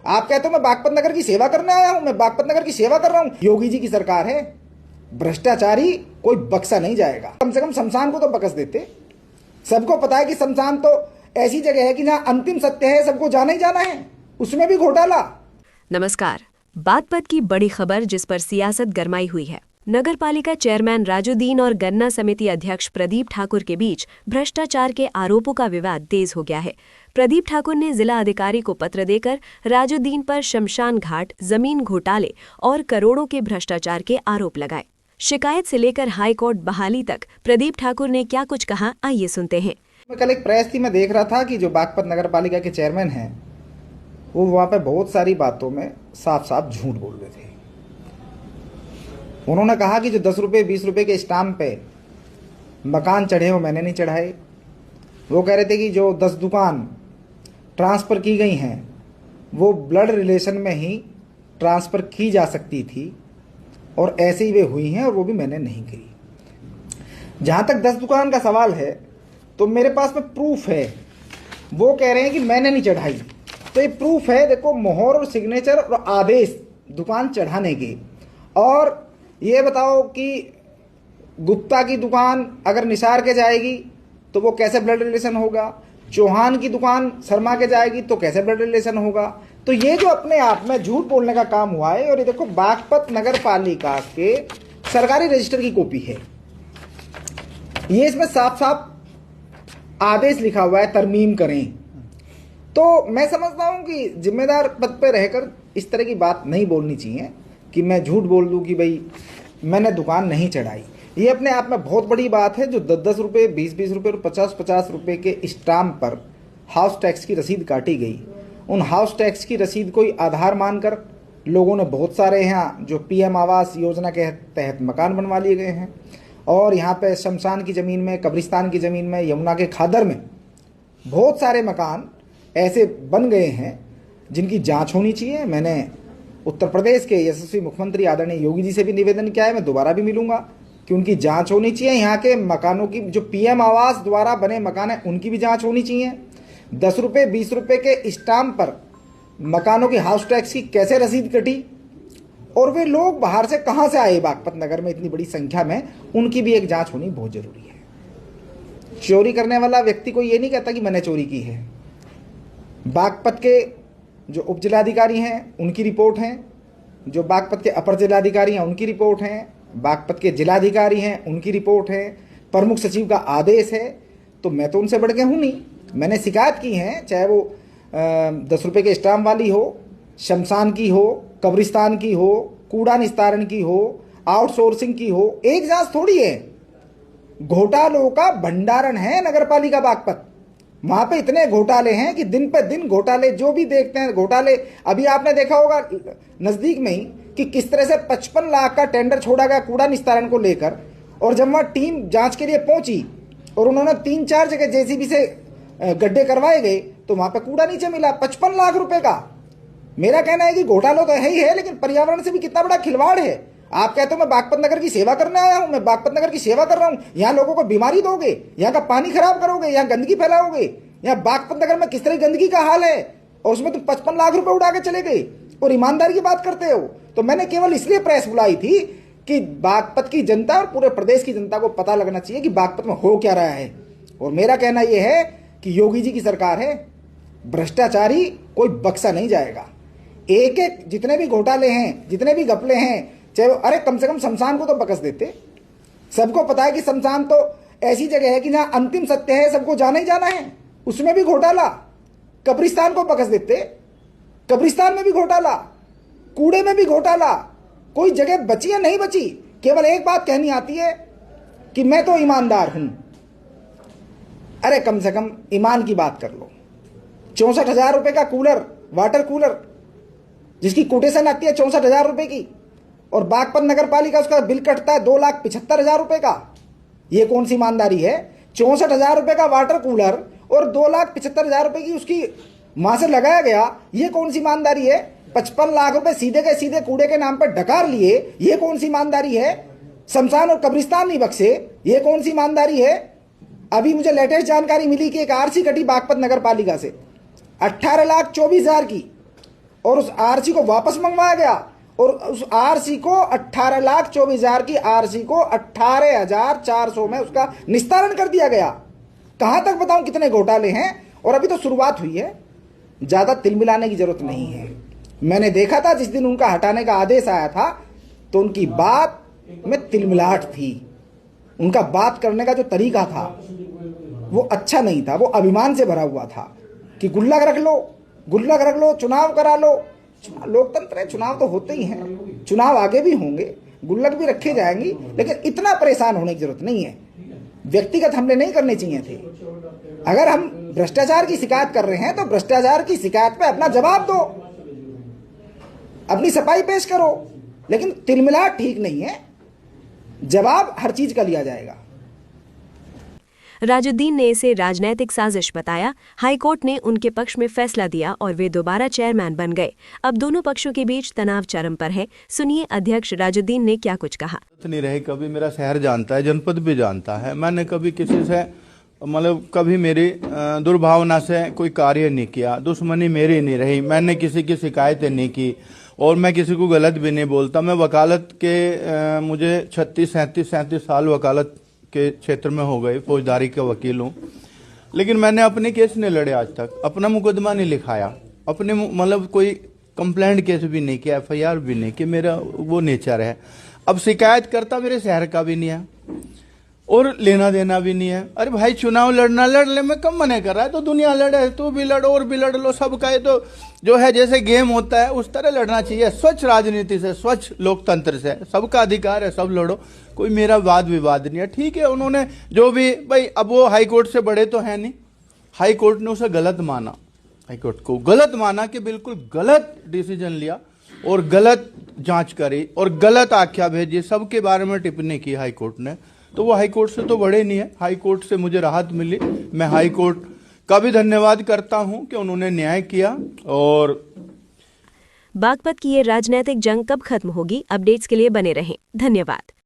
आप कहते हो मैं बागपत नगर की सेवा करने आया हूं, मैं बागपत नगर की सेवा कर रहा हूं। योगी जी की सरकार है, भ्रष्टाचारी कोई बख्शा नहीं जाएगा। कम से कम शमशान को तो बख्श देते। सबको पता है कि शमशान तो ऐसी जगह है कि जहां अंतिम सत्य है, सबको जाना ही जाना है, उसमें भी घोटाला। नमस्कार। बागपत की बड़ी खबर जिस पर सियासत गरमाई हुई है। नगर पालिका चेयरमैन राजुद्दीन और गन्ना समिति अध्यक्ष प्रदीप ठाकुर के बीच भ्रष्टाचार के आरोपों का विवाद तेज हो गया है। प्रदीप ठाकुर ने जिला अधिकारी को पत्र देकर राजुद्दीन पर शमशान घाट, जमीन घोटाले और करोड़ों के भ्रष्टाचार के आरोप लगाए। शिकायत से लेकर हाईकोर्ट बहाली तक प्रदीप ठाकुर ने क्या कुछ कहा, आइए सुनते हैं। मैं कल एक प्रेस थी, मैं देख रहा था कि जो बागपत नगर पालिका के चेयरमैन हैं वो वहाँ पे बहुत सारी बातों में साफ साफ झूठ बोल रहे थे। उन्होंने कहा कि जो 10 रुपये 20 रुपये के स्टाम्प पे मकान चढ़े हो मैंने नहीं चढ़ाए। वो कह रहे थे कि जो 10 दुकान ट्रांसफ़र की गई हैं वो ब्लड रिलेशन में ही ट्रांसफ़र की जा सकती थी और ऐसे ही वे हुई हैं और वो भी मैंने नहीं की। जहाँ तक 10 दुकान का सवाल है तो मेरे पास में प्रूफ है। वो कह रहे हैं कि मैंने नहीं चढ़ाई, तो ये प्रूफ है, देखो मोहर और सिग्नेचर और आदेश दुकान चढ़ाने के। और ये बताओ कि गुप्ता की दुकान अगर निसार के जाएगी तो वो कैसे ब्लड रिलेशन होगा, चौहान की दुकान शर्मा के जाएगी तो कैसे ब्लड रिलेशन होगा। तो ये जो अपने आप में झूठ बोलने का काम हुआ है। और ये देखो बागपत नगर पालिका के सरकारी रजिस्टर की कॉपी है, ये इसमें साफ साफ आदेश लिखा हुआ है तरमीम करें। तो मैं समझता हूं कि जिम्मेदार पद पे रहकर इस तरह की बात नहीं बोलनी चाहिए कि मैं झूठ बोल दूं कि भाई मैंने दुकान नहीं चढ़ाई। ये अपने आप में बहुत बड़ी बात है। जो 10-10 रुपये, 20-20 रुपये और 50-50 रुपये के स्टाम्प पर हाउस टैक्स की रसीद काटी गई, उन हाउस टैक्स की रसीद को ही आधार मानकर लोगों ने बहुत सारे यहाँ जो PM आवास योजना के तहत मकान बनवा लिए गए हैं। और यहाँ पे शमशान की ज़मीन में, कब्रिस्तान की ज़मीन में, यमुना के खादर में बहुत सारे मकान ऐसे बन गए हैं जिनकी जांच होनी चाहिए। मैंने उत्तर प्रदेश के यशस्वी मुख्यमंत्री आदरणीय योगी जी से भी निवेदन किया है, मैं दोबारा भी मिलूंगा कि उनकी जांच होनी चाहिए। यहाँ के मकानों की, जो PM आवास द्वारा बने मकान हैं, उनकी भी जांच होनी चाहिए। 10 रुपये 20 रुपये के स्टाम्प पर मकानों की हाउस टैक्स की कैसे रसीद कटी और वे लोग बाहर से कहाँ से आए बागपत नगर में इतनी बड़ी संख्या में, उनकी भी एक जांच होनी बहुत जरूरी है। चोरी करने वाला व्यक्ति को ये नहीं कहता कि मैंने चोरी की है। बागपत के जो उप जिलाधिकारी हैं उनकी रिपोर्ट है, जो बागपत के अपर जिलाधिकारी हैं उनकी रिपोर्ट है, बागपत के जिलाधिकारी हैं उनकी रिपोर्ट है, प्रमुख सचिव का आदेश है। तो मैं तो उनसे बढ़ के हूँ नहीं। मैंने शिकायत की है, चाहे वो 10 रुपये के स्टाम्प वाली हो, शमशान की हो, कब्रिस्तान की हो, कूड़ा निस्तारण की हो, आउटसोर्सिंग की हो। एक जांच थोड़ी है, घोटालों का भंडारण है नगर पालिका बागपत। वहां पे इतने घोटाले हैं कि दिन पे दिन घोटाले, जो भी देखते हैं घोटाले। अभी आपने देखा होगा नजदीक में ही कि किस तरह से 55 लाख का टेंडर छोड़ा गया कूड़ा निस्तारण को लेकर। और जब वहां टीम जांच के लिए पहुंची और उन्होंने 3-4 जगह JCB से गड्ढे करवाए गए तो वहां पे कूड़ा नीचे मिला 55 लाख रुपए का। मेरा कहना है कि घोटाला तो है ही है, लेकिन पर्यावरण से भी कितना बड़ा खिलवाड़ है। आप कहते हो मैं बागपत नगर की सेवा करने आया हूं, मैं बागपत नगर की सेवा कर रहा हूं। यहाँ लोगों को बीमारी दोगे, यहाँ का पानी खराब करोगे, यहाँ गंदगी फैलाओगे। यहाँ बागपत नगर में किस तरह गंदगी का हाल है और उसमें तुम 55 लाख रुपए उड़ा के चले गए और ईमानदारी की बात करते हो। तो मैंने केवल इसलिए प्रेस बुलाई थी कि बागपत की जनता और पूरे प्रदेश की जनता को पता लगना चाहिए कि बागपत में हो क्या रहा है। और मेरा कहना यह है कि योगी जी की सरकार है, भ्रष्टाचारी कोई बख्शा नहीं जाएगा। एक एक जितने भी घोटाले हैं, जितने भी घपले हैं, चाहे वो, अरे कम से कम शमशान को तो बख्श देते। सबको पता है कि शमशान तो ऐसी जगह है कि जहां अंतिम सत्य है, सबको जाना ही जाना है, उसमें भी घोटाला। कब्रिस्तान को बख्श देते, कब्रिस्तान में भी घोटाला, कूड़े में भी घोटाला। कोई जगह बची या नहीं बची, केवल एक बात कहनी आती है कि मैं तो ईमानदार हूं। अरे कम से कम ईमान की बात कर लो। 64,000 रुपए का कूलर, वाटर कूलर, जिसकी कोटेशन आती है 64,000 रुपए की, और बागपत नगर पालिका उसका बिल कटता है 2,75,000 रुपए का। ये कौन सी ईमानदारी है? 64,000 रुपए का वाटर कूलर और 2,75,000 रुपए की उसकी वहां से लगाया गया, ये कौन सी ईमानदारी है? 55 लाख रुपए सीधे के सीधे कूड़े के नाम पर डकार लिए, ये कौन सी ईमानदारी है? शमशान और कब्रिस्तान नहीं बख्शे, ये कौन सी ईमानदारी है? अभी मुझे लेटेस्ट जानकारी मिली कि एक RC कटी बागपत नगर पालिका से 18,24,000 की, और उस आरसी को वापस मंगवाया गया और उस आरसी को 18,24,000 की आरसी को 18,400 में उसका निस्तारण कर दिया गया। कहां तक बताऊं कितने घोटाले हैं, और अभी तो शुरुआत हुई है, ज्यादा तिल मिलाने की जरूरत नहीं है। मैंने देखा था जिस दिन उनका हटाने का आदेश आया था तो उनकी बात में तिलमिलाहट थी, उनका बात करने का जो तरीका था वो अच्छा नहीं था, वो अभिमान से भरा हुआ था कि गुल्लक रख लो, चुनाव करा लो। लोकतंत्र है, चुनाव तो होते ही हैं, चुनाव आगे भी होंगे, गुल्लक भी रखे जाएंगी, लेकिन इतना परेशान होने की जरूरत नहीं है। व्यक्तिगत हमले नहीं करने चाहिए थे। अगर हम भ्रष्टाचार की शिकायत कर रहे हैं तो भ्रष्टाचार की शिकायत पे अपना जवाब दो, अपनी सफाई पेश करो, लेकिन तिलमिलाहट ठीक नहीं है। जवाब हर चीज का लिया जाएगा। राजुद्दीन ने इसे राजनैतिक साजिश बताया। हाईकोर्ट ने उनके पक्ष में फैसला दिया और वे दोबारा चेयरमैन बन गए। अब दोनों पक्षों के बीच तनाव चरम पर है। सुनिए अध्यक्ष राजुद्दीन ने क्या कुछ कहा। नहीं रही, कभी मेरा शहर जानता है, जनपद भी जानता है। मैंने कभी किसी से मतलब कभी मेरी दुर्भावना से कोई कार्य नहीं किया, दुश्मनी मेरी नहीं रही, मैंने किसी की शिकायतें नहीं की और मैं किसी को गलत भी नहीं बोलता। मैं वकालत के मुझे 36-37 साल वकालत के क्षेत्र में हो गए, फौजदारी का वकील हूँ, लेकिन मैंने अपने केस नहीं लड़े आज तक, अपना मुकदमा नहीं लिखाया, अपने मतलब कोई कंप्लेंट केस भी नहीं किया, FIR भी नहीं कि मेरा वो नेचर है। अब शिकायत करता मेरे शहर का भी नहीं है और लेना देना भी नहीं है। अरे भाई चुनाव लड़ना लड़ ले, मैं कम मना कर रहा है, तो दुनिया लड़े, तू भी लड़ और भी लड़ लो, सबका ये तो जो है जैसे गेम होता है उस तरह लड़ना चाहिए, स्वच्छ राजनीति से, स्वच्छ लोकतंत्र से, सबका अधिकार है, सब लड़ो, कोई मेरा वाद विवाद नहीं है। ठीक है, उन्होंने जो भी भाई, अब वो हाई कोर्ट से बड़े तो है नहीं, हाई कोर्ट ने उसे गलत माना, हाई कोर्ट को गलत माना कि बिल्कुल गलत डिसीजन लिया और गलत जांच करी और गलत आख्या भेजी, सबके बारे में टिप्पणी की हाई कोर्ट ने, तो वो हाई कोर्ट से तो बड़े नहीं है। हाई कोर्ट से मुझे राहत मिली, मैं हाई कोर्ट का भी धन्यवाद करता हूं कि उन्होंने न्याय किया। और बागपत की ये राजनीतिक जंग कब खत्म होगी, अपडेट्स के लिए बने रहें। धन्यवाद।